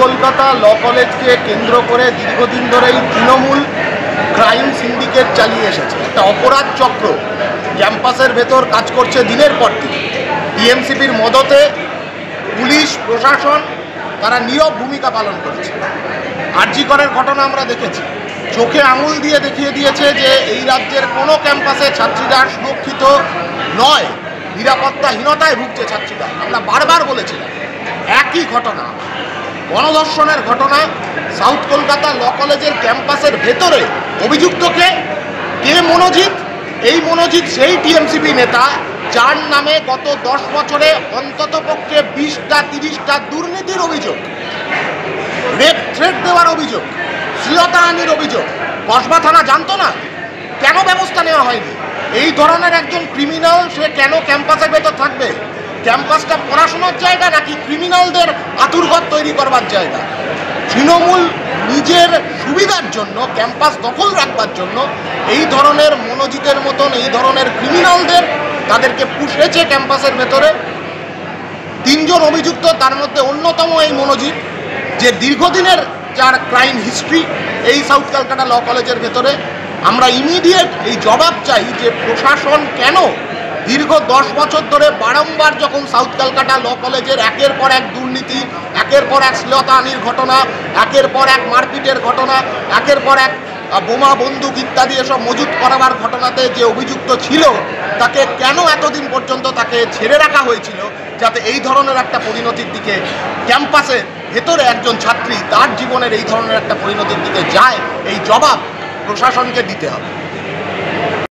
কলকাতা ল কলেজকে কেন্দ্র করে দীর্ঘদিন ধরেই তৃণমূল ক্রাইম সিন্ডিকেট চালিয়ে এসেছে। একটা অপরাধ চক্র ক্যাম্পাসের ভেতর কাজ করছে দিনের পর দিন। টিএমসিপির মদতে পুলিশ প্রশাসন তারা নীরব ভূমিকা পালন করেছে। আরজি করের ঘটনা আমরা দেখেছি, চোখে আঙুল দিয়ে দেখিয়ে দিয়েছে যে এই রাজ্যের কোনো ক্যাম্পাসে ছাত্রীরা সুরক্ষিত নয়, নিরাপত্তাহীনতায় ভুগছে ছাত্রীরা। আমরা বারবার বলেছিলাম একই ঘটনা, গণধর্ষণের ঘটনা সাউথ কলকাতা ল কলেজের ক্যাম্পাসের ভেতরে। অভিযুক্তকে কে? মনোজিৎ। এই মনোজিৎ সেই টিএমসিপি নেতা যার নামে গত 10 বছরে অন্তত পক্ষে 20টা 30টা দুর্নীতির অভিযোগ, রেপ থ্রেট দেওয়ার অভিযোগ, শ্লীলতাহানির অভিযোগ। কসবা থানা জানতো না? কেন ব্যবস্থা নেওয়া হয়নি? এই ধরনের একজন ক্রিমিনাল সে কেন ক্যাম্পাসের ভেতর থাকবে? ক্যাম্পাসটা পড়াশোনার জায়গা নাকি ক্রিমিনালদের আতুরঘর তৈরি করবার জায়গা? তৃণমূল নিজের সুবিধার জন্য, ক্যাম্পাস দখল রাখবার জন্য এই ধরনের মনোজিতের মতন এই ধরনের ক্রিমিনালদের তাদেরকে পুষেছে ক্যাম্পাসের ভেতরে। 3 জন অভিযুক্ত, তার মধ্যে অন্যতম এই মনোজিৎ, যে দীর্ঘদিনের যার ক্রাইম হিস্ট্রি এই সাউথ ক্যালকাটা ল কলেজের ভেতরে। আমরা ইমিডিয়েট এই জবাব চাই যে প্রশাসন কেন দীর্ঘ 10 বছর ধরে বারংবার যখন সাউথ ক্যালকাটা ল কলেজের একের পর এক দুর্নীতি, একের পর এক শ্লীলতাহানির ঘটনা, একের পর এক মারপিটের ঘটনা, একের পর এক বোমা বন্দুক ইত্যাদি এসব মজুত করাবার ঘটনাতে যে অভিযুক্ত ছিল তাকে কেন এতদিন পর্যন্ত তাকে ছেড়ে রাখা হয়েছিল, যাতে এই ধরনের একটা পরিণতির দিকে ক্যাম্পাসের ভেতরে একজন ছাত্রী তার জীবনের এই ধরনের একটা পরিণতির দিকে যায়, এই জবাব প্রশাসনকে দিতে হবে।